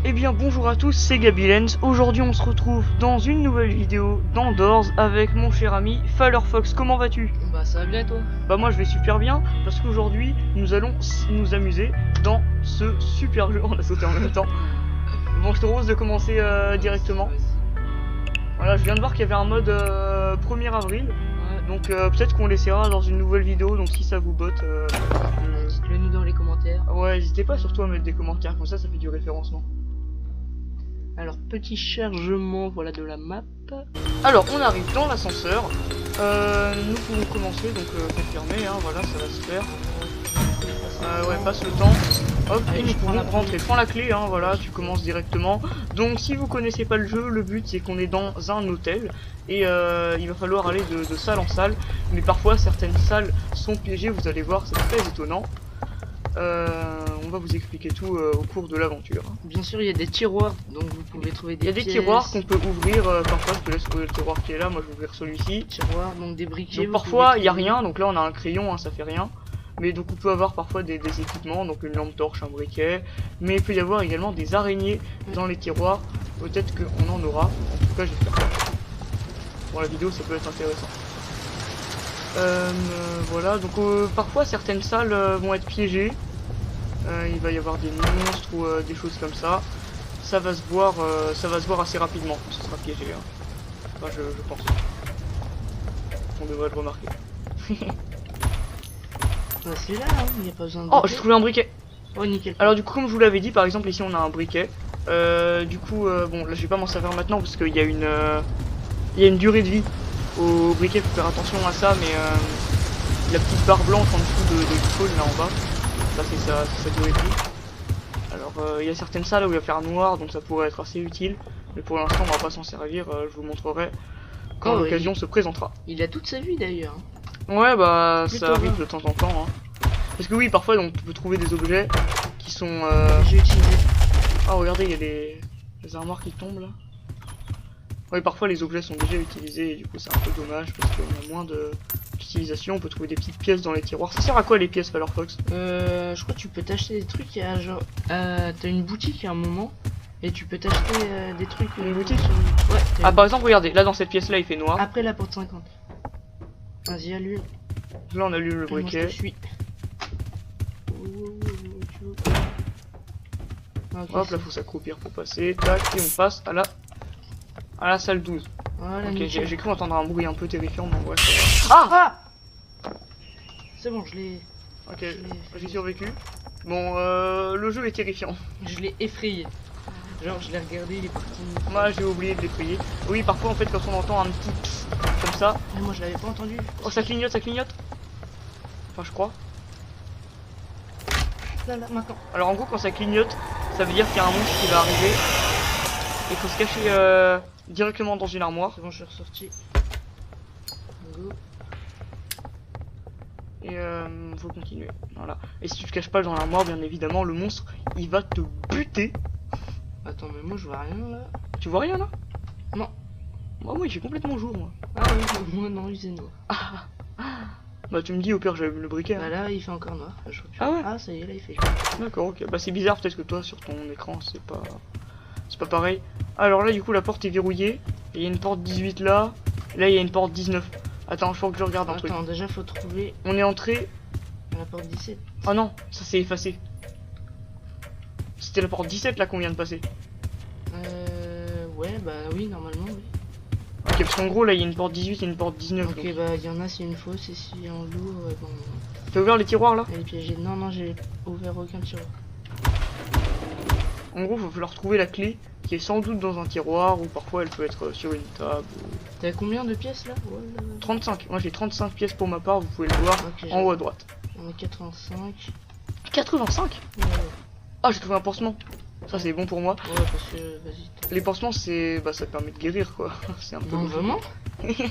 Eh bien bonjour à tous, c'est Gabilens. Aujourd'hui on se retrouve dans une nouvelle vidéo dans Doors avec mon cher ami Fallerfox. Comment vas-tu? Bah ça va bien et toi? Bah moi je vais super bien parce qu'aujourd'hui nous allons nous amuser dans ce super jeu. On a sauté en même temps. Bon, je te propose de commencer directement. Voilà, je viens de voir qu'il y avait un mode 1er avril. Ouais. Donc peut-être qu'on l'essaiera dans une nouvelle vidéo. Donc si ça vous botte, Dites-le nous dans les commentaires. ouais, n'hésitez pas surtout à mettre des commentaires, comme ça fait du référencement. Alors petit chargement voilà de la map. Alors on arrive dans l'ascenseur, nous pouvons commencer, donc confirmer, hein, voilà, ça va se faire. Ouais, passe le temps. Hop, allez, et nous je prends pouvons la rentrer. Prends la clé, hein, voilà, tu commences directement. Donc si vous connaissez pas le jeu, le but c'est qu'on est dans un hôtel et il va falloir aller de salle en salle. Mais parfois certaines salles sont piégées, vous allez voir, c'est très étonnant. On va vous expliquer tout au cours de l'aventure. Bien sûr il y a des tiroirs donc vous pouvez trouver des Il y a des pièces. tiroirs qu'on peut ouvrir, parfois je te laisse ouvrir le tiroir qui est là, moi je vais ouvrir celui-ci. Tiroirs donc des briquets. Donc parfois il n'y a rien, donc là on a un crayon, hein, ça fait rien. Mais donc on peut avoir parfois des équipements, donc une lampe torche, un briquet. Mais il peut y avoir également des araignées dans les tiroirs, peut-être qu'on en aura. En tout cas j'espère pas. Pour la vidéo ça peut être intéressant. Voilà, donc parfois certaines salles vont être piégées. Il va y avoir des monstres ou des choses comme ça. Ça va se voir assez rapidement quand ce sera piégé. Hein. Enfin, je pense. On devrait le remarquer. Bah, c'est là, hein. Il n'y a pas besoin de. Oh, j'ai trouvé un briquet. Oh nickel. Alors du coup, comme je vous l'avais dit, par exemple ici on a un briquet. Du coup, bon là je vais pas m'en servir maintenant parce qu'il y a une durée de vie au briquet. Faut faire attention à ça, mais la petite barre blanche en dessous de l'icône là en bas. Ça c'est sa durée de vie. Alors il y a certaines salles où il va faire noir, donc ça pourrait être assez utile. Mais pour l'instant on va pas s'en servir, je vous montrerai quand l'occasion se présentera. Il a toute sa vie d'ailleurs. Ouais bah Plutôt ça arrive bien. de temps en temps. Hein. Parce que oui parfois donc, tu peux trouver des objets qui sont... J'ai utilisé. Ah regardez il y a les armoires qui tombent là. Ouais parfois les objets sont déjà utilisés et du coup c'est un peu dommage parce qu'on a moins d'utilisation. On peut trouver des petites pièces dans les tiroirs. Ça sert à quoi les pièces Fallerfox? Je crois que tu peux t'acheter des trucs, il y a genre t'as une boutique à un moment et tu peux t'acheter des trucs. Une boutique? Ouais. Ah par exemple regardez, là dans cette pièce là il fait noir. Après la porte 50. Vas-y allume. Là on allume le Moi, je briquet. te suis. Ok, Hop là faut s'accroupir pour passer. Tac et on passe à la salle 12. voilà, Ok nickel. j'ai cru entendre un bruit un peu terrifiant mais en vrai ça va. Ah, c'est bon, je l'ai Ok j'ai survécu. Bon le jeu est terrifiant. effrayé. Genre je l'ai regardé, il est parti. Moi j'ai oublié de les prier. Oui parfois en fait quand on entend un petit pss comme ça. Mais moi je l'avais pas entendu. Oh ça clignote, ça clignote. Enfin je crois. Là maintenant. Alors en gros quand ça clignote, ça veut dire qu'il y a un monstre qui va arriver. Il faut se cacher directement dans une armoire. C'est bon, je suis ressorti. Go. Et faut continuer. Voilà. Et si tu te caches pas dans l'armoire, bien évidemment, le monstre il va te buter. Attends, mais moi je vois rien là. Tu vois rien là? Non. Bah oui, il fait complètement jour moi. Ah oui, moi non, il faisait noir. Bah tu me dis au pire j'allume le briquet. Bah Hein. là il fait encore noir. Je vois plus. Ah ouais? Ah ça y est, là il fait jour. D'accord, ok. Bah c'est bizarre peut-être que toi sur ton écran c'est pas pareil. Alors là du coup la porte est verrouillée. Il y a une porte 18 là. Là il y a une porte 19. Attends, faut que je regarde un truc. Attends, déjà faut trouver On est entré. la porte 17. Oh non, ça s'est effacé. C'était la porte 17 là qu'on vient de passer. Ouais, bah oui, normalement oui. Ok, parce qu'en gros là il y a une porte 18 et une porte 19. Ok, Donc. bah il y en a, c'est une fausse, et si en lourd, bon. T'as ouvert les tiroirs là? Elle est piégée. Non, non, j'ai ouvert aucun tiroir. En gros, il va falloir trouver la clé qui est sans doute dans un tiroir ou parfois elle peut être sur une table. Ou... T'as combien de pièces là? Voilà. 35. Moi j'ai 35 pièces pour ma part, vous pouvez le voir Ok, en haut à droite. On a 85. 85? Ouais, Ah, j'ai trouvé un pansement. Ça c'est bon pour moi. ouais, parce que vas-y. Les pansements c'est ça permet de guérir quoi. C'est un peu Non, logique. vraiment?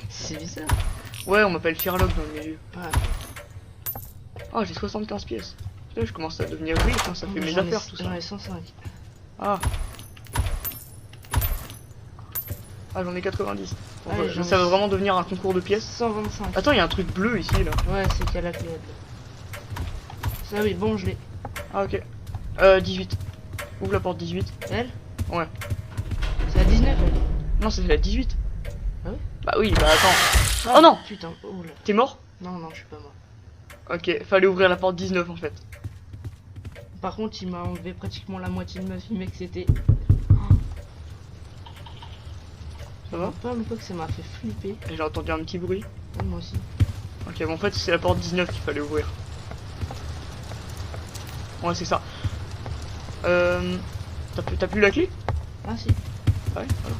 C'est bizarre. Ouais, on m'appelle Sherlock dans le milieu. Ah, Ah, j'ai 75 pièces. Putain, je commence à devenir riche, hein, ça fait mes affaires tout ça. Ouais, 105. Ah. Ah, j'en ai 90. Bon, Allez, voilà, j'en ai- ça va vraiment devenir un concours de pièces. 125. Attends, il y a un truc bleu ici là. Ouais, c'est qu'à la clé. Ça oui, bon, je l'ai. Ah, ok. 18. Ouvre la porte 18. Elle? Ouais. C'est à 19. Non, c'est la 18. Ah ouais? Bah oui, bah attends. Ah, Oh non! Putain, oh là. T'es mort? Non, non, je suis pas mort. Ok, fallait ouvrir la porte 19 en fait. Par contre, il m'a enlevé pratiquement la moitié de ma vie, mec, c'était... Ça va? Pas un peu que ça m'a fait flipper. J'ai entendu un petit bruit. Ouais, moi aussi. Ok, bon en fait c'est la porte 19 qu'il fallait ouvrir. Ouais, c'est ça. T'as plus la clé? Ah si, Ouais, voilà.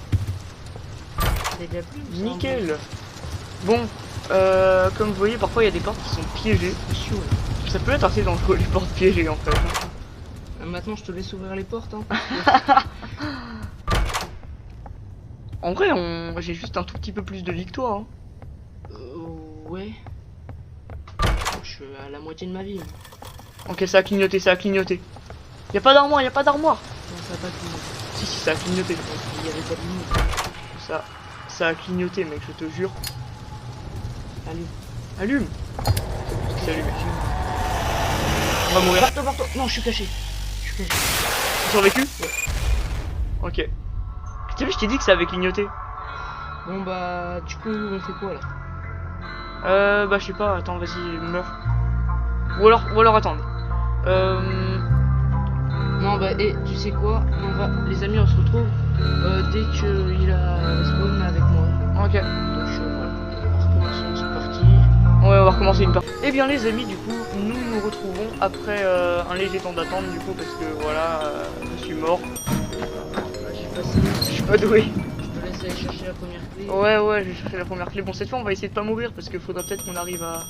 c'est déjà plus. ça, Nickel. Bon, comme vous voyez, parfois il y a des portes qui sont piégées. c'est chaud, là. Ça peut être assez dangereux les portes piégées en fait. Maintenant, je te laisse ouvrir les portes, hein. En vrai, j'ai juste un tout petit peu plus de victoire. Hein. Ouais. Je suis à la moitié de ma vie. Ok, ça a clignoté, ça a clignoté. Y a pas d'armoire, y a pas d'armoire. Non, ça va pas clignoter. Si, ça a clignoté. Il y avait pas de limite. Ça a clignoté, mec, je te jure. Allez. Allume. C'est allumé. On va mourir. Barre-toi. Non, je suis caché. Tu as survécu? Ouais. Ok. T'as vu, je t'ai dit que ça avait clignoté. Bon bah, du coup, on fait quoi là? Bah je sais pas, attends, vas-y, meurs. Ou alors attends. Non bah, et tu sais quoi? On va, les amis, on se retrouve dès qu'il a spawn avec moi. Ok. Donc voilà, on va recommencer, c'est parti. Ouais, on va recommencer une partie. Eh bien les amis, du coup, nous retrouvons après un léger temps d'attente, du coup, parce que voilà, je suis mort. Je suis pas doué. Je te laisse aller chercher la première clé. Ouais, je vais chercher la première clé. Bon, cette fois, on va essayer de pas mourir parce qu'il faudra peut-être qu'on arrive à...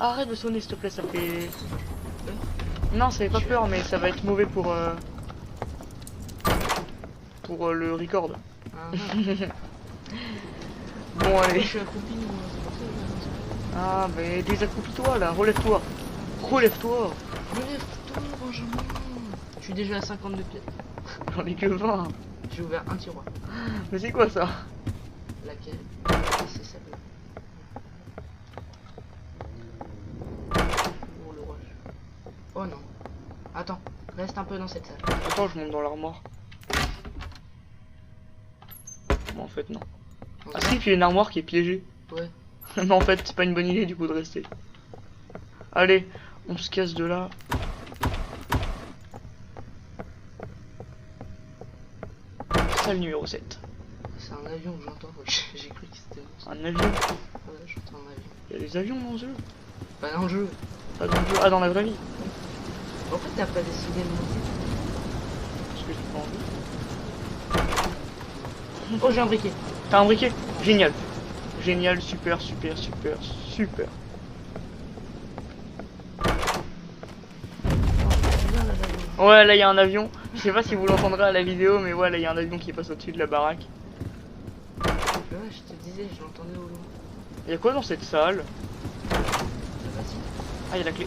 Arrête de sonner, s'il te plaît, ça fait... Non, ça fait pas peur, mais ça va être mauvais pour le record. Ah, Bon, je allez. suis accroupi, moi, c'est pour ça que je Ah, mais désaccroupis-toi, là. Relève-toi. Relève-toi. Relève-toi, Benjamin. Je suis déjà à 52 pieds. J'en ai que 20. J'ai ouvert un tiroir. Mais c'est quoi, ça? Laquelle? C'est celle-là. Oh, le rush. Oh non. Attends, reste un peu dans cette salle. Attends, je monte dans l'armoire. Bon, en fait, non. Ah si, puis il y a une armoire qui est piégée. Ouais. Mais en fait, c'est pas une bonne idée, du coup, de rester. Allez, on se casse de là. Salle numéro 7. C'est un avion que j'entends. J'ai cru que c'était Un avion? Ouais, j'entends un avion. Il y a des avions dans le jeu? Pas dans le jeu. Pas dans le jeu. Ah, dans la vraie vie? Pourquoi t'as pas décidé de monter? Parce que j'ai pas envie. Oh, j'ai un briquet. T'as un briquet? Génial. Génial, super. Ouais, là il y a un avion. Je sais pas si vous l'entendrez à la vidéo, mais ouais, là il y a un avion qui passe au-dessus de la baraque. Ouais, je te disais, je l'entendais au loin. Il y a quoi dans cette salle? Vas-y. Ah, il y a la clé.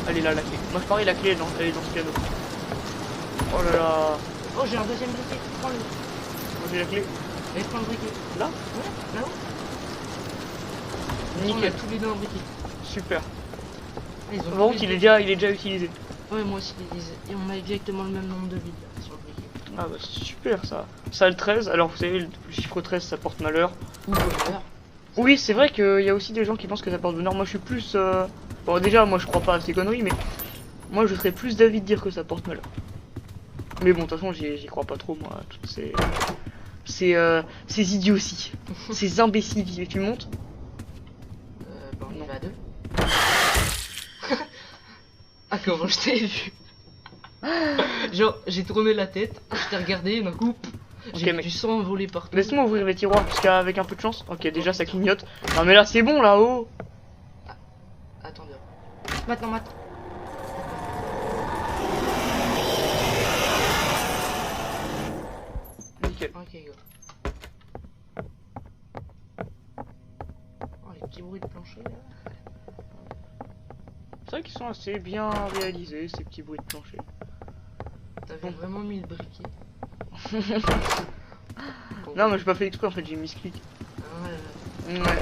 Elle est là, la clé. Moi je parie la clé, elle est dans ce cadeau. Oh là là. Oh, j'ai un deuxième briquet. Prends-le. Moi j'ai la clé. Allez, prends le briquet. Là? Ouais, là-haut. On a Nickel. tous les deux un briquet. Super. Ah, ils ont Par tous contre, les il deux. est déjà utilisé. Ouais, moi aussi, ils disent. Et on a exactement le même nombre de vides là, sur le briquet. Ah bah c'est super ça. Salle 13, alors vous savez, le chiffre 13 ça porte malheur. Ou bonheur. Oui, c'est vrai qu'il y a aussi des gens qui pensent que ça porte bonheur. Moi je suis plus... Bon déjà, moi je crois pas à ces conneries, mais... Moi je serais plus d'avis de dire que ça porte malheur. Mais bon, de toute façon, j'y crois pas trop, moi. Toutes ces idioties. Ces imbéciles. Tu montes? Bah, on y Non. va à deux. Ah, comment je t'ai vu? Genre, j'ai tourné la tête, je t'ai regardé, et d'un coup, j'ai mec. du sang voler partout. Laisse-moi ouvrir les tiroirs, parce qu'avec un peu de chance... Ok, déjà ça clignote. Non mais là c'est bon, là-haut. Attends, maintenant. Nickel. Ok, go. Oh, les petits bruits de plancher là. C'est vrai qu'ils sont assez bien réalisés, ces petits bruits de plancher. T'avais vraiment mis le briquet. Non mais j'ai pas fait exprès, en fait j'ai mis ce clic. Ah, ouais, ouais. Ouais.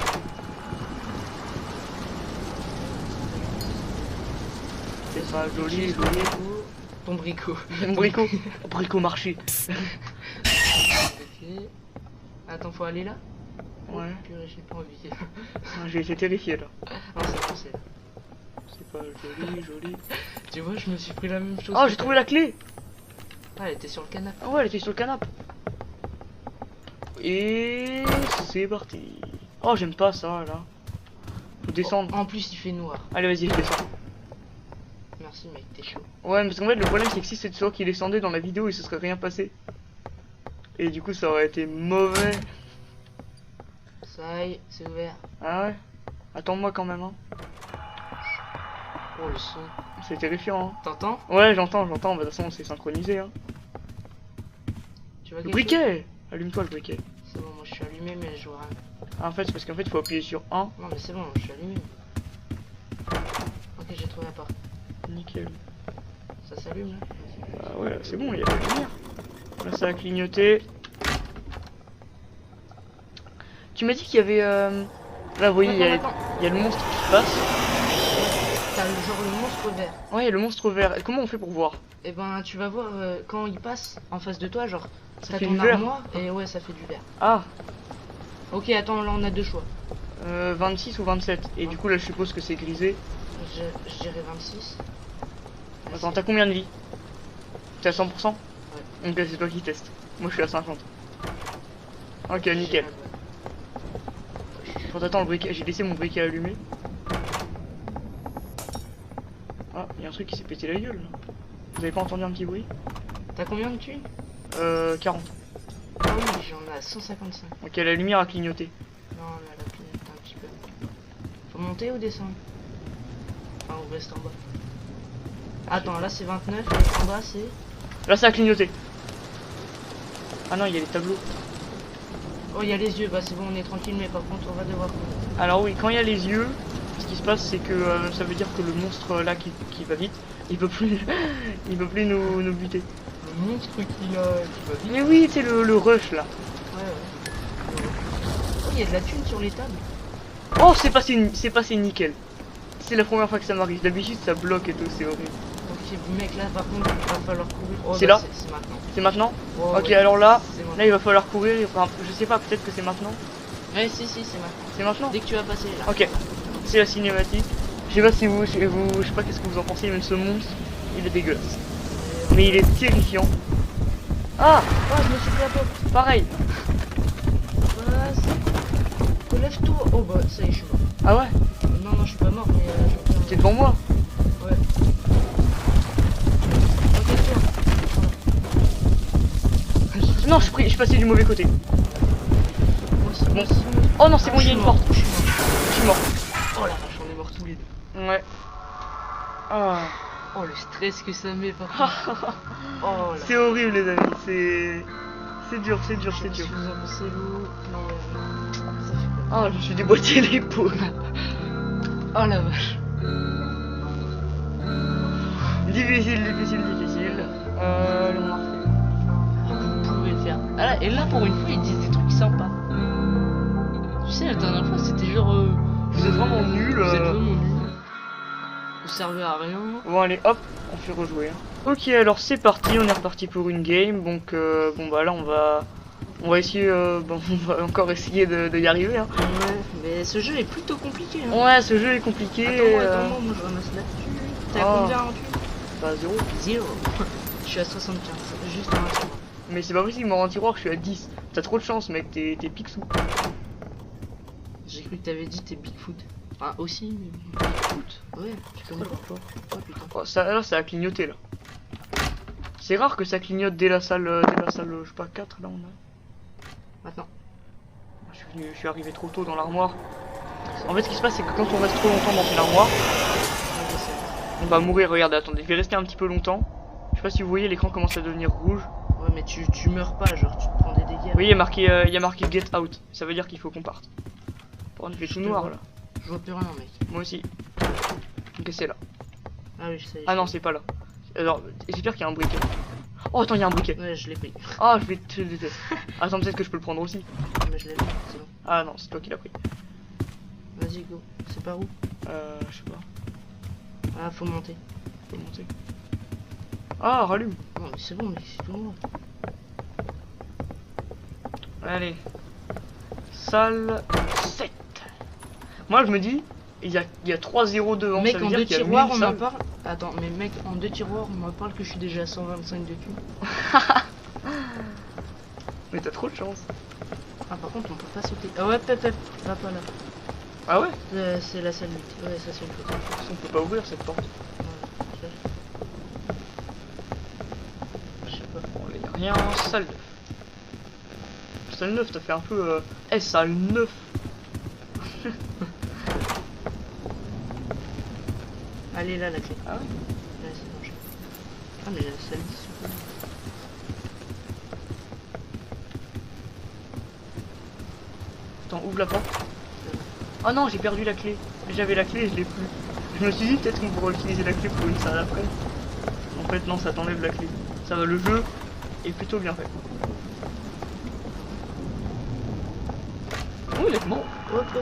C'est pas joli. Oh, Ton bricot. Mon bricot. Bricot marché. Ok. Attends, faut aller là? Ouais. Purée, j'ai pas envie. J'ai été terrifié là. Non, c'est bon, c'est là. C'est pas joli, joli. Tu vois, je me suis pris la même chose. Oh, que j'ai toi. trouvé la clé. Ah, elle était sur le canapé. Ah ouais, elle était sur le canapé. Et c'est parti. Oh, j'aime pas ça là. Faut descendre. En plus, il fait noir. Allez, vas-y, je descends. Merci, mec, t'es chaud. Ouais, parce qu'en fait, le problème c'est que si c'est toi qui descendais dans la vidéo, il se serait rien passé. Et du coup, ça aurait été mauvais. Ça y est, c'est ouvert. Ah ouais. Attends-moi quand même, hein. Oh, le son. C'est terrifiant, hein. T'entends? Ouais, j'entends. Bah, de toute façon, c'est synchronisé, hein. Tu vois Le quelque chose? briquet. Allume-toi le briquet. C'est bon, moi je suis allumé, mais je vois rien. Ah, en fait, c'est parce qu'en fait, il faut appuyer sur 1. Non, mais c'est bon, je suis allumé. Ok, j'ai trouvé la porte. Nickel. Ça s'allume là? Bah ouais, c'est bon, il y a de la lumière. Là, ça a clignoté. Tu m'as dit qu'il y avait... Là, vous voyez, il y Attends. a le monstre qui passe. T'as genre le monstre vert. Ouais, il y a le monstre vert. Et comment on fait pour voir? Et ben, tu vas voir quand il passe en face de toi, genre, Ça t'as fait ton du vert. armoire et ouais, ça fait du vert. Ah, Ok, attends, là on a deux choix. 26 ou 27. Et du coup, là, je suppose que c'est grisé. Je dirais 26. Attends, t'as combien de vie? T'es à 100%? Ok, c'est toi qui testes. Moi, je suis à 50. Ok, nickel. Faut attendre le briquet. J'ai laissé mon briquet allumé. Ah, il y a un truc qui s'est pété la gueule là. Vous avez pas entendu un petit bruit? T'as combien de thunes? 40. Ah oui, j'en ai 155. Ok, la lumière a clignoté. Non, mais elle a clignoté un petit peu. Faut monter ou descendre? Enfin, on reste en bas. Attends, là c'est 29 et en bas c'est... Là, ça a clignoté. Ah non, il y a les tableaux. Oh, il y a les yeux, bah c'est bon, on est tranquille, mais par contre on va devoir... Alors oui, quand il y a les yeux, ce qui se passe, c'est que ça veut dire que le monstre là qui va vite, il peut plus, il peut plus nous buter. Le monstre qui va vite. Mais oui, c'est le rush là. Ouais, ouais. Oh, il y a de la thune sur les tables. Oh, c'est passé nickel. C'est la première fois que ça m'arrive. D'habitude, ça bloque et tout, c'est horrible. Ok, mec, là par contre, il va falloir courir. Oh, C'est bah, là? C'est maintenant. C'est maintenant? Oh, Ok, ouais. alors là, C'est maintenant. là, il va falloir courir. Enfin, je sais pas, peut-être que c'est maintenant. Ouais, si, c'est maintenant. C'est maintenant? Dès que tu vas passer là. Ok, c'est la cinématique. Je sais pas si vous, je sais pas qu'est-ce que vous en pensez, mais ce monstre, il est dégueulasse. Mais il est terrifiant. Ah, Oh, je me suis pris la porte. pareil. Relève-toi. Oh bah, ça y est, je suis mort. Ah ouais, Non, je suis pas mort, mais je t'es devant moi. Ouais. Ok, toi. Non, je suis passé du mauvais côté. Moi, c'est Bon. bon. Oh non, c'est bon, il y a une porte. Je suis mort. Je suis mort. Oh la vache, on est morts tous les deux. Ouais. Ah. Oh le stress que ça met par contre. Oh là. C'est horrible les amis, c'est dur, c'est dur, c'est Je dur. vous en c'est lourd, mais ça fait peur. Ah, je me suis déboîté l'épaule. Oh la vache. Difficile. On a refait. Vous pouvez le faire. Ah là, et là pour une fois ils disent des trucs sympas. Tu sais la dernière fois c'était genre Vous êtes vraiment nuls. vous êtes vraiment nuls. Vous servez à rien. Bon allez, hop, on fait rejouer. Hein. Ok, alors c'est parti, on est reparti pour une game. Donc bon bah là on va essayer, bon, on va encore essayer de y arriver. Hein. Ouais, mais ce jeu est plutôt compliqué. Hein. Ouais, ce jeu est compliqué. Attends-moi, moi je ramasse là-dessus. T'es à Oh. combien en tout? Bah 0. 0. Je suis à 75, juste un instant. Mais c'est pas possible, moi en tiroir je suis à 10. T'as trop de chance mec, t'es pixou. J'ai cru que t'avais dit t'es Bigfoot. Ah aussi, mais Bigfoot. ouais, tu connais pas. Oh putain. Oh, là ça a clignoté là. C'est rare que ça clignote dès la salle, je sais pas, 4 là on a. Maintenant. Je suis arrivé trop tôt dans l'armoire. En fait ce qui se passe c'est que quand on reste trop longtemps dans une armoire, on va mourir. Regardez, attendez, je vais rester un petit peu longtemps. Je sais pas si vous voyez, l'écran commence à devenir rouge. Ouais, mais tu meurs pas, genre tu te prends des dégâts. Vous voyez, il y a marqué get out. Ça veut dire qu'il faut qu'on parte. Bon, il fait tout noir là. Je vois plus rien, mec. Moi aussi. Ok, c'est là. Ah oui, je sais. Ah non, c'est pas là. Alors, j'espère qu'il y a un briquet. Oh, attends, il y a un briquet. Ouais, je l'ai pris. Ah, je le déteste. Attends, peut-être que je peux le prendre aussi. Mais je l'ai pris, c'est bon. Ah non, c'est toi qui l'as pris. Vas-y, go. C'est par où? Je sais pas. Ah, faut monter. Je peux monter. Ah, rallume. Non, mais c'est bon, mais c'est tout moi. Allez. Salle 7. Moi, je me dis, il y a 3-0 devant. Mec, ça veut en dire deux qu'il y a tiroirs, 1000 on salles. en parle. Attends, mais mec, en deux tiroirs, on en parle que je suis déjà à 125 de thunes. Mais t'as trop de chance. Ah, par contre, on peut pas sauter. Ah ouais, pep, va pas là. Ah ouais? C'est la salle 8. Ouais, ça c'est une chose. On peut pas ouvrir cette porte. Ouais, je sais pas. Bon, il y a rien en salle 9. Salle 9, t'as fait un peu. Salle 9. Allez là, la clé. Ah ouais? Ouais, c'est bon. Ah, mais la salle 10. Attends, ouvre la porte. Oh non, j'ai perdu la clé. J'avais la clé et je l'ai plus. Je me suis dit peut-être qu'on pourrait utiliser la clé pour une salle après. En fait non, ça t'enlève la clé. Ça va, le jeu est plutôt bien fait. Oh, honnêtement, Hop, je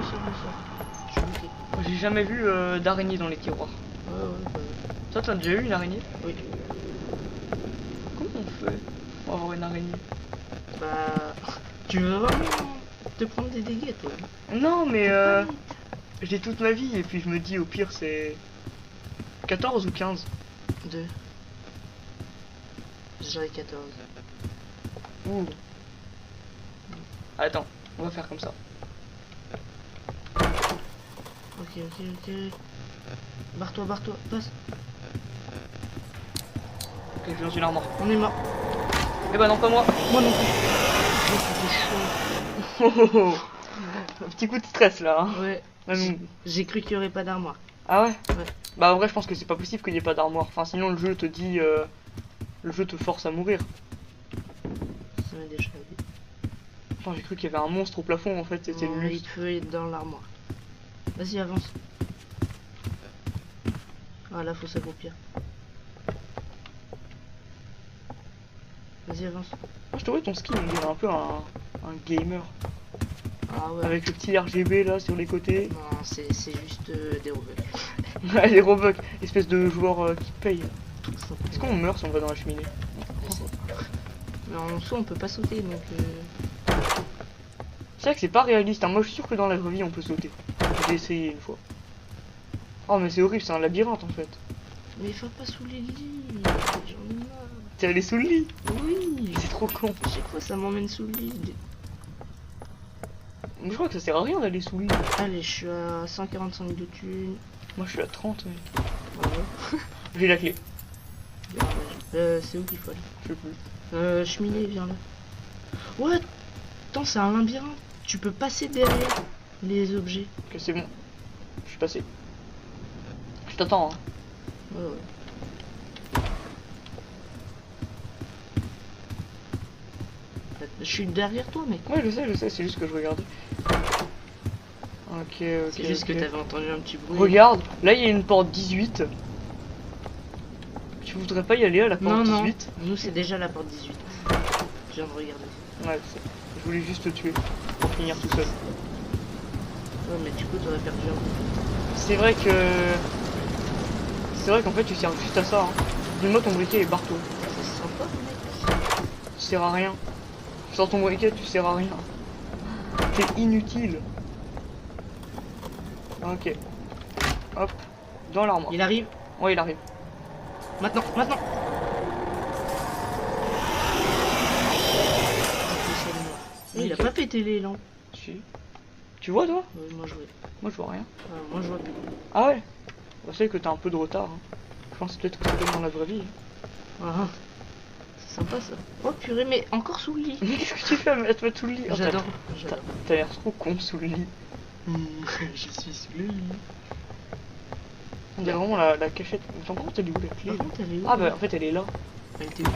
suis bloqué. j'ai jamais vu d'araignée dans les tiroirs. Ouais. Toi, t'as déjà eu une araignée? Oui. Comment on fait pour avoir une araignée? Bah. Tu veux vraiment te prendre des dégâts, toi? Non, mais j'ai toute ma vie et puis je me dis au pire c'est 14 ou 15. 2. J'aurais 14. Ouh. Attends, on va faire comme ça. Ok. Barre-toi, passe. Ok, je suis dans une armoire. On est mort. Eh ben non, pas moi. Moi non plus. Oh, oh, oh. Un petit coup de stress là. Hein. Ouais. Même- J'ai cru qu'il y aurait pas d'armoire. Ah ouais? Ouais. Bah en vrai je pense que c'est pas possible qu'il n'y ait pas d'armoire. Enfin sinon le jeu te dit... le jeu te force à mourir. Ça m'est déjà arrivé. Enfin j'ai cru qu'il y avait un monstre au plafond en fait. C'était Non, lui. il faut être dans l'armoire. Vas-y, avance. Ah là, faut s'accroupir. Vas-y, avance. Moi je trouvais ton skin on dirait un peu un gamer. Ah ouais. Avec le petit RGB là sur les côtés. Non, c'est juste des robots. Ouais, les Robux, espèce de joueur qui paye. Est-ce qu'on meurt si on va dans la cheminée? Mais en soi, on peut pas sauter donc. C'est vrai que c'est pas réaliste, hein. Moi je suis sûr que dans la vraie vie on peut sauter. J'ai essayé une fois. Oh mais c'est horrible, c'est un labyrinthe en fait. Mais faut pas sous les lits. J'en ai marre. T'es allé sous le lit? Oui. C'est trop con. Chaque fois, ça m'emmène sous le lit. Mais je crois que ça sert à rien d'aller sous le lit. Allez, je suis à 145 de thunes. Moi je suis à 30 mais... Ouais. J'ai la clé. C'est où qu'il faut aller? Je sais plus. Cheminée, viens là. What? Attends, c'est un labyrinthe. Tu peux passer derrière les objets. Ok c'est bon. Je suis passé. Je t'attends hein. Ouais. Je suis derrière toi, mec. Ouais je sais, c'est juste que je regardais. Ok. C'est juste que t'avais entendu un petit bruit. Regarde, là il y a une porte 18. Tu voudrais pas y aller à la porte Non, 18? nous c'est déjà la porte 18. Je viens de regarder. Ouais, je voulais juste te tuer pour finir tout seul. Ouais, mais du coup t'aurais perdu un peu. C'est vrai que... C'est vrai qu'en fait tu sers juste à ça. Hein. Donne-moi ton briquet et barre-toi. C'est sympa, mec. Tu sers à rien. Sans ton briquet tu sers à rien. T'es inutile. Ok. Hop. Dans l'armoire. Il arrive. Ouais il arrive. Maintenant. Il a pas pété les lampes. Si. Tu vois toi? Ouais, moi je vois. Moi je vois rien. Moi je vois plus. Ah ouais? Bah, c'est que t'as un peu de retard. Hein. Je pense peut-être que c'est comme dans la vraie vie. Ah, c'est sympa ça. Oh purée, mais encore sous le lit. Mais qu'est-ce que tu fais à mettre tout le lit? Oh, J'adore. T'as l'air trop con sous le lit. Je suis sous le lit. On dirait vraiment la cachette. Attends, comment t'as dit où la clé? Par contre, elle est où? Ah bah en fait elle est là. Elle était où?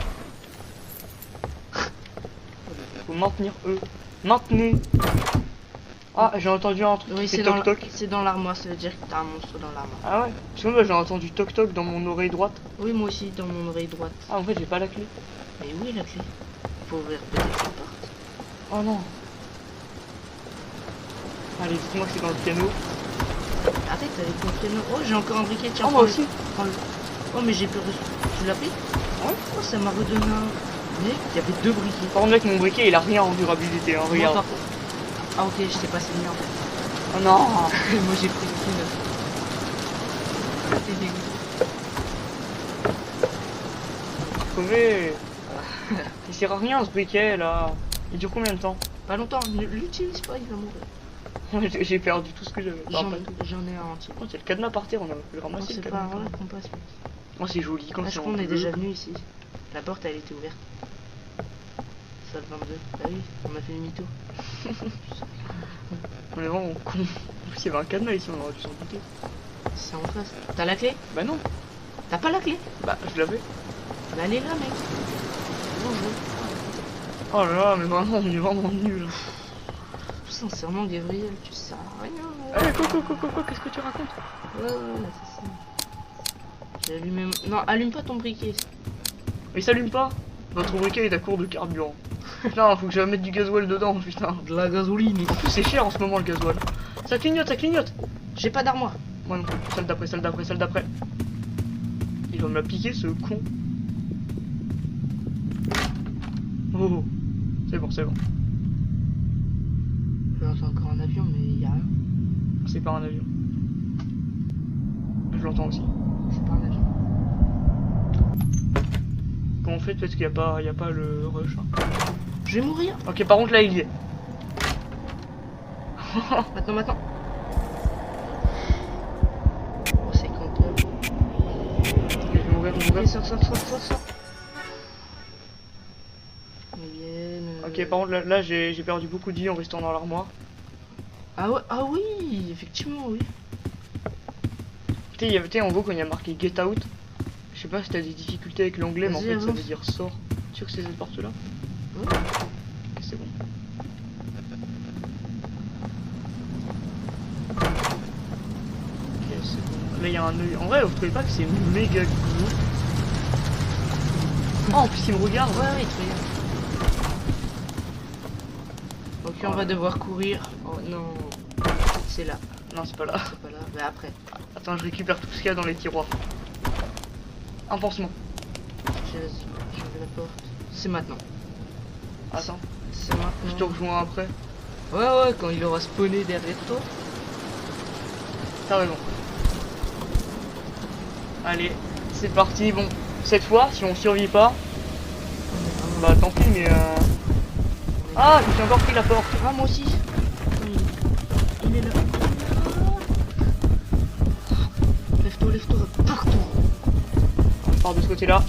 Faut maintenir E. Maintenez. Ah j'ai entendu un truc Oui, qui fait c'est dans toc toc. c'est dans l'armoire, ça veut dire que t'as un monstre dans l'armoire. Ah ouais? Parce que moi j'ai entendu toc toc dans mon oreille droite. Oui, moi aussi, dans mon oreille droite. Ah en fait j'ai pas la clé. Mais où est la clé? Faut ouvrir peut-être cette porte. Oh non. Allez, dites-moi que c'est dans le piano. Arrête avec ton piano. Oh, j'ai encore un briquet, tiens. Oh moi prends-le. aussi. Prends-le. Oh, mais j'ai peur de... Tu l'as pris? Ouais. Oh, ça m'a redonné un... Mec, il y avait 2 briquets. Par contre, mec, mon briquet, il a rien en durabilité, hein, Moi, regarde. par contre... Ah, ok, je t'ai passé le mien. Oh non. Moi, j'ai pris le neuf. T'es dégoûté. Crevé. Il sert à rien, ce briquet, là. Il dure combien de temps? Pas longtemps, ne l'utilise pas, il va mourir. J'ai perdu tout ce que j'avais. Enfin, J'en pas tout. ai un entier. Oh, c'est le cadenas par terre, on a pu le Non, ramasser. c'est le pas cadenas. un qu'on passe. Mec. Oh, c'est joli quand Ah, c'est je en crois qu'on est bleu. déjà venu ici. La porte, elle était ouverte. Salle 22. Bah oui, on a fait demi-tour. On est vraiment con. En plus, il y avait un cadenas ici, on aurait dû s'en douter. C'est en face. T'as la clé? Bah non. T'as pas la clé? Bah, je l'avais. Bah elle est là, mec. Non, Oh là là, mais vraiment, on est vraiment nul. sincèrement, Gabriel, tu sers à rien. Eh, quoi, qu'est-ce que tu racontes? Ouais, c'est ça. J'ai allumé... Non, allume pas ton briquet. Il s'allume pas. Notre briquet est à court de carburant. Putain, faut que je mette du gasoil dedans, putain. De la gasoline. En plus, c'est cher en ce moment le gasoil. Ça clignote, ça clignote. J'ai pas d'armoire. Moi non plus. Celle d'après, celle d'après, celle d'après. Il va me la piquer, ce con. Oh, c'est bon, c'est bon. J'entends encore un avion, mais il y a rien. C'est pas un avion. Je l'entends aussi. C'est pas un avion. Comment on fait? Peut-être qu'il n'y a pas le rush. Hein. Je vais mourir. Ok, par contre là il y est. Maintenant. Oh, c'est compteur. Je vais mourir, je vais mourir. Sors. Ok, par contre là j'ai perdu beaucoup de vie en restant dans l'armoire. Ah ouais, ah oui, effectivement, oui. Tu sais, en gros quand il y a marqué get out, je sais pas si t'as des difficultés avec l'anglais, mais en Vas-y, fait ça avance. veut dire sort. Tu es sûr que c'est cette porte là? Ouais. Ok, c'est bon. Ok, c'est bon. Là il y a un œil. En vrai, vous trouvez pas que c'est méga gros? Oh, en plus il me regarde. Ouais, très bien. Ok, on va devoir courir. Oh non. C'est là. Non, c'est pas là. C'est pas là. Mais après. Attends, je récupère tout ce qu'il y a dans les tiroirs. Un pansement. Vas-y, j'ouvre la porte. C'est maintenant. Attends, C'est maintenant. je te rejoins après. Ouais, quand il aura spawné derrière toi. T'as raison. Allez, c'est parti. Bon, cette fois, si on survit pas, bah tant pis, mais Ah, j'ai encore pris la porte. Ah, moi aussi. Il est là. Lève-toi. Partout. On part de ce côté-là.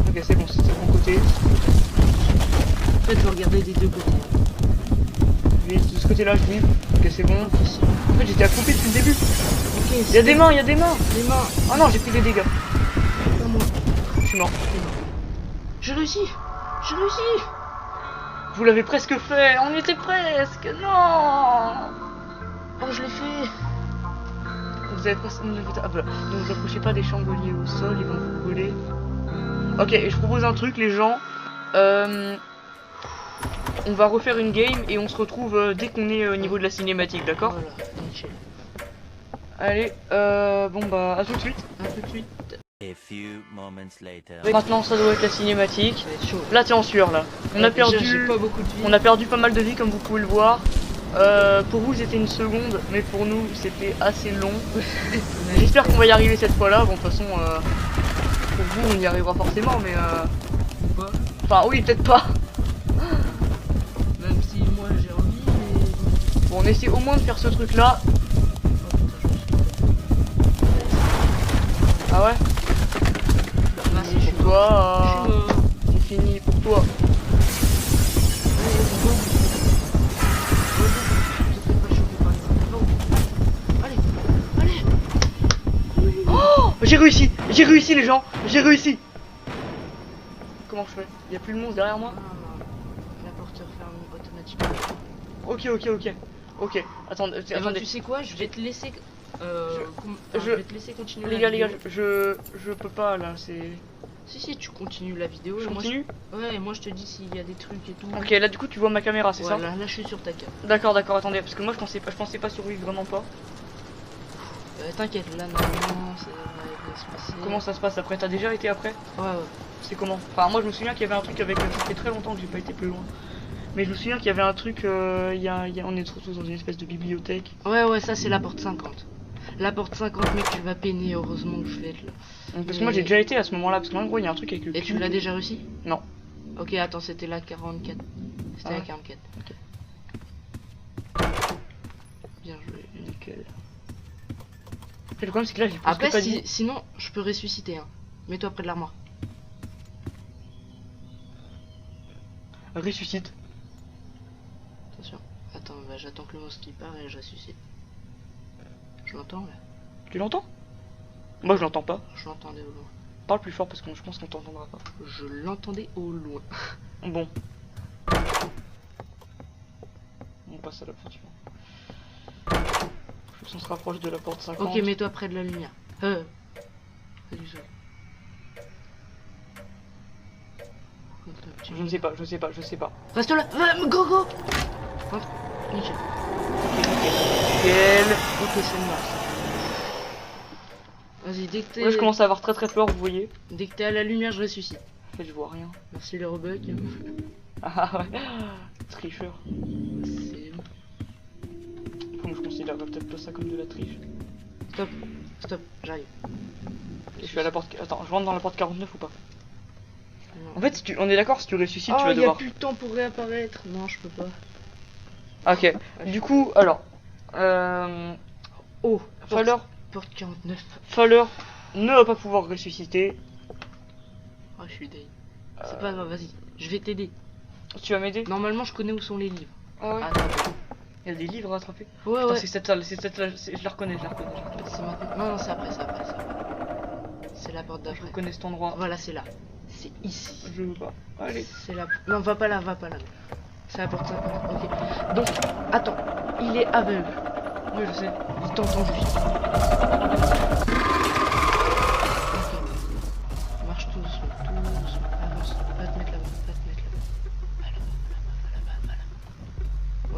Ok, c'est bon, c'est de mon côté. En fait, je vais regarder des deux côtés. Je vais de ce côté-là, je dis. Ok, c'est bon. En fait, j'étais accroupi depuis le début. Ok, Il y a des mains, il y a des mains. Les mains. Oh non, j'ai pris des dégâts. Pas moi. Je suis mort. J'ai réussi. Vous l'avez presque fait. On y était presque. Non. Oh, je l'ai fait. Vous avez presque... Ah bah, ne vous approchez pas des chandeliers au sol, ils vont vous brûler. Ok, et je propose un truc, les gens. On va refaire une game et on se retrouve dès qu'on est au niveau de la cinématique, d'accord? Voilà, nickel. Allez, bon bah, à tout de suite. Un peu de suite. A few moments later. Maintenant, ça doit être la cinématique. Ça va être chaud. Là, t'es en sueur, là. On a Déjà, j'ai perdu... pas beaucoup de vie. On a perdu pas mal de vie, comme vous pouvez le voir. Pour vous, c'était une seconde, mais pour nous, c'était assez long. J'espère qu'on va y arriver cette fois-là. Bon, de toute façon, pour vous, on y arrivera forcément, mais Ou pas. enfin, oui, peut-être pas. Même si moi j'ai envie, mais. Bon, on essaie au moins de faire ce truc-là. Ah ouais? Là, c'est Pour chaud. toi, Je suis mort. c'est fini pour toi. Oh, j'ai réussi les gens, j'ai réussi. Comment je fais? Il y a plus de monstre derrière moi? La porte se referme automatiquement. Ok. Attendez, Eh ben, attendez. tu sais quoi, je vais te laisser. je vais te laisser continuer. Les la gars, vidéo. je peux pas là, c'est. Si, tu continues la vidéo. Je et moi, continue? Ouais, moi je te dis s'il y a des trucs et tout. Ok, là du coup tu vois ma caméra, c'est ça? Là je suis sur ta carte. D'accord, attendez, parce que moi je pensais pas survivre vraiment pas. T'inquiète, là normalement ça va bien se passer. Comment ça se passe après? T'as déjà été après? Ouais. C'est comment? Enfin, moi je me souviens qu'il y avait un truc avec. Ça fait très longtemps que j'ai pas été plus loin. Mais je me souviens qu'il y avait un truc. On est tous dans une espèce de bibliothèque. Ouais, ça c'est la porte 50. La porte 50, mec, tu vas peiner, heureusement que je vais être là. Parce que moi j'ai déjà été à ce moment-là. Parce que en gros, il y a un truc avec le. Et tu l'as déjà réussi? Non. Ok, attends, c'était la 44. C'était Ah la ouais. 44. Ok. Bien joué. Nickel. Le problème c'est que là j'ai presque Après, pas dit. sinon, je peux ressusciter. Hein. Mets-toi près de l'armoire. Ressuscite. Attention. Attends, bah, j'attends que le monstre qui part et je ressuscite. Je l'entends là? Tu l'entends? Moi je l'entends pas. Je l'entendais au loin. Parle plus fort parce que je pense qu'on t'entendra pas. Je l'entendais au loin. Bon. On passe à la porte suivante. On se rapproche de la porte 50. Ok, mets-toi près de la lumière. Fais du sol. Je ne sais pas, je sais pas, je sais pas. Reste là. Go, go. Rentre. Nickel. Nickel. Ok, c'est mort. Vas-y, dès que t'es... Moi je commence à avoir très peur, vous voyez. Dès que t'es à la lumière, je ressuscite. En fait je vois rien. Merci les robugs. Ah ouais. Tricheur. C'est... Bon, je considère peut-être pas ça comme de la triche. Stop, j'arrive. Et je suis à la porte. Attends, je rentre dans la porte 49 ou pas? Non. En fait, on est d'accord, si tu ressuscites, Oh, tu vas y a devoir. plus de temps pour réapparaître. Non, je peux pas. Ok. Du coup, alors. Oh, Faleur porte 49. ne va pas pouvoir ressusciter. Oh, je suis deg. C'est pas grave, vas-y. Je vais t'aider. Tu vas m'aider? Normalement, je connais où sont les livres. Ah ouais. Attends. Il y a des livres à attraper. Ouais, Putain, ouais. c'est cette salle, je la reconnais, C'est maintenant. Non, c'est après, c'est après, c'est après. C'est la porte Je d'après. reconnais cet endroit. Voilà, c'est là. C'est ici. Je veux pas. Allez. C'est là. Non, va pas là, va pas là. C'est la porte 50. Ok. Donc, attends. Il est aveugle. Oui, je sais. Il t'entend juste. Ok. Marche tout doucement, tout doucement. Avance. Va te mettre là-bas, va te mettre là-bas. Va là-bas, va là.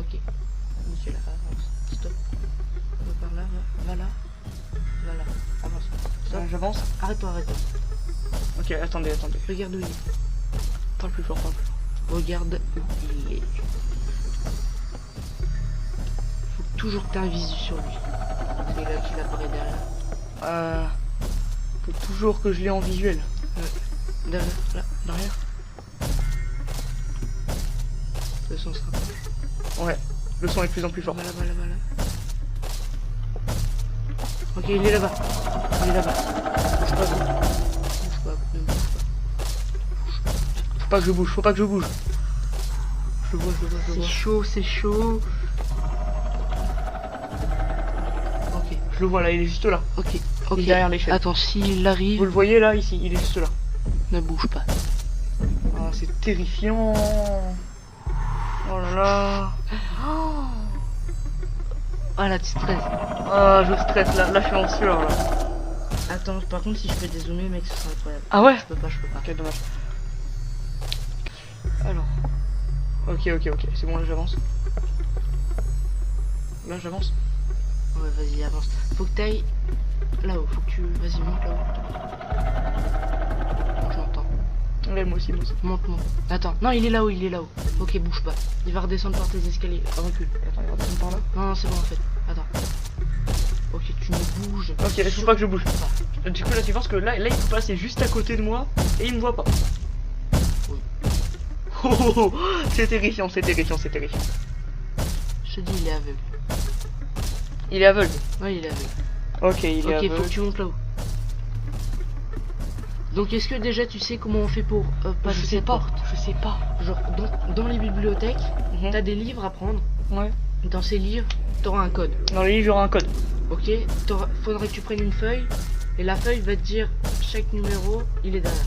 Ok. Nickel, avance. Stop. Va par là, va là. Va là. Avance. Stop. J'avance. Arrête-toi, arrête-toi. Ok, attendez. Regarde où il est. Parle plus fort, parle plus fort. Regarde où il est. Faut toujours que tu aies un visu sur lui. C'est là qu'il apparaît derrière. Faut toujours que je l'ai en visuel. Derrière, là. Derrière. Le son sera. Ouais. Le son est de plus en plus fort. Voilà. Ok, il est là-bas. Il est là-bas. Bouge pas, bouge pas, ne bouge pas. Faut pas que je bouge, faut pas que je bouge. Je le vois. C'est chaud, c'est chaud. Ok, Je le vois là, il est juste là. ok. Il est derrière l'échelle. Attends, s'il arrive, Vous le voyez là, ici, il est juste là. ne bouge pas. Ah, c'est terrifiant. Oh là là. Ah là, tu stresses. Ah, je stresse là, je suis en sueur là. Attends, par contre, si je peux dézoomer, mec, ce serait incroyable. Ah ouais? Je peux pas. Ok, dommage. Alors. Ok, c'est bon, là j'avance. Là j'avance. Ouais, vas-y, avance. Faut que t'ailles là-haut. Faut que tu. Vas-y, monte là-haut. Bon, je l'entends. Ouais, moi aussi. Monte. Attends, non, il est là-haut. Ok, bouge pas. Il va redescendre par tes escaliers. Recule. Attends, il va descendre par là. Non, c'est bon en fait. Attends. Ok, tu me bouges. Ok, il faut pas que je bouge. Du coup, là tu penses que là il faut passer juste à côté de moi et il me voit pas. Oui. Oh, c'est terrifiant. Je te dis, il est aveugle. Il est aveugle. Ouais, il est aveugle. Ok, il est Ok, aveugle. faut que tu montes là-haut. Donc, est-ce que déjà tu sais comment on fait pour passer Je sais cette pas. porte? Je sais pas. Genre, dans les bibliothèques, Mhm. t'as des livres à prendre. Ouais. Dans ces livres, t'auras un code. Dans les livres, il y aura un code. Ok, faudrait que tu prennes une feuille. Et la feuille va te dire chaque numéro, il est derrière.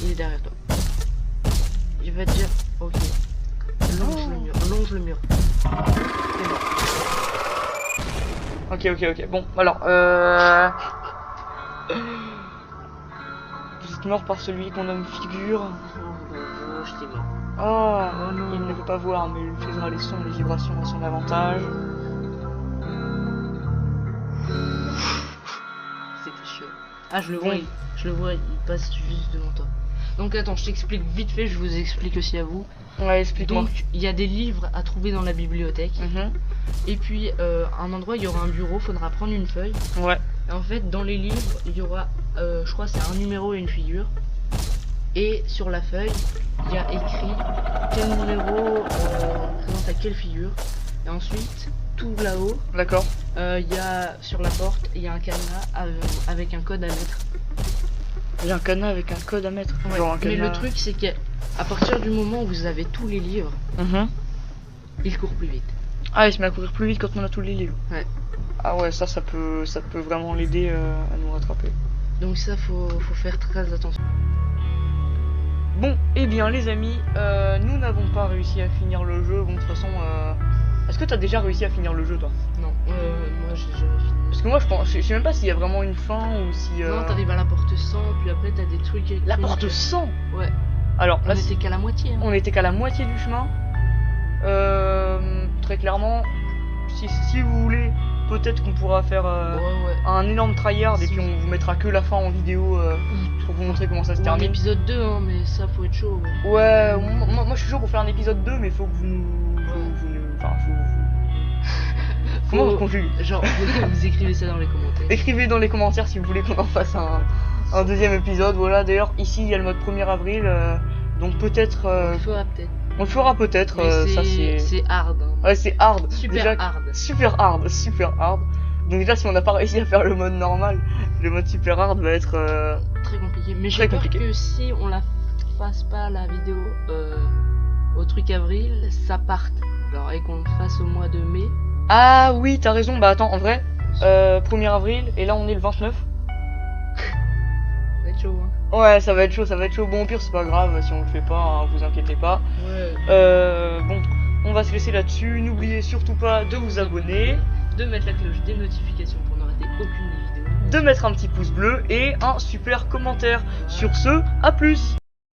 Il est derrière toi. Il va te dire, ok, longe le mur. Et bon. Ok. Bon, alors, vous êtes mort par celui qu'on nomme figure. Oh, je t'ai mort. Ah, Oh non. il ne peut pas voir, mais il utilisera les sons et les vibrations à son avantage. Ah, je le Bon. vois, je le vois, il passe juste devant toi. Donc attends, je t'explique vite fait, je vous explique aussi à vous. Ouais, explique-moi. Donc il y a des livres à trouver dans la bibliothèque. Mhm. Et puis à un endroit il y aura un bureau, faudra prendre une feuille. Ouais. Et en fait dans les livres il y aura, je crois c'est un numéro et une figure. Et sur la feuille il y a écrit quel numéro représente à quelle figure. Et ensuite tout là-haut, D'accord. il y a sur la porte, il y a un cadenas avec un code à mettre. Il y a un cadenas avec un code à mettre. Ouais, Genre un mais cadenas. le truc c'est qu'à partir du moment où vous avez tous les livres, Mhm. il court plus vite. Ah, il se met à courir plus vite quand on a tous les livres. Ouais. Ah ouais, ça peut vraiment l'aider à nous rattraper. Donc ça faut faire très attention. Bon, eh bien les amis, nous n'avons pas réussi à finir le jeu. Bon, de toute façon, est-ce que t'as déjà réussi à finir le jeu, toi? Non, moi j'ai jamais fini. Parce que moi, je sais même pas s'il y a vraiment une fin ou si. Non, t'arrives à la porte 100, puis après t'as des trucs. La électroniques. porte 100. Ouais. Alors On là, était qu'à la moitié. Hein. on était qu'à la moitié du chemin. Très clairement, si vous voulez, peut-être qu'on pourra faire Ouais. un énorme tryhard et Si puis vous- on vous mettra que la fin en vidéo pour vous montrer comment ça se Ou un termine. épisode 2, hein, mais ça faut être chaud. Ouais. Ouais, moi je suis chaud pour faire un épisode 2, mais faut que vous nous. Enfin, Comment on conjugue? Genre, vous écrivez ça dans les commentaires. Écrivez dans les commentaires si vous voulez qu'on en fasse un deuxième épisode. Voilà, d'ailleurs, ici il y a le mode 1er avril, donc peut-être. On le fera peut-être. On le fera peut-être, Mais ça c'est. c'est hard. Hein. Ouais, c'est hard. Super Déjà, hard. super hard, super hard. Donc déjà, si on n'a pas réussi à faire le mode normal, le mode super hard va être. Très compliqué. Mais Très j'ai peur compliqué. que si on la fasse pas la vidéo au truc avril, ça parte. Genre, et qu'on le fasse au mois de mai. Ah oui, t'as raison. Bah attends, en vrai, 1er avril, et là on est le 29. Ça va être chaud. Hein. Ouais, ça va être chaud, ça va être chaud. Bon, au pire, c'est pas grave si on le fait pas, hein, vous inquiétez pas. Ouais. Bon, on va se laisser là-dessus. N'oubliez surtout pas de vous abonner, De mettre la cloche des notifications pour ne rater aucune des vidéos. de mettre un petit pouce bleu et un super commentaire. Sur ce, à plus!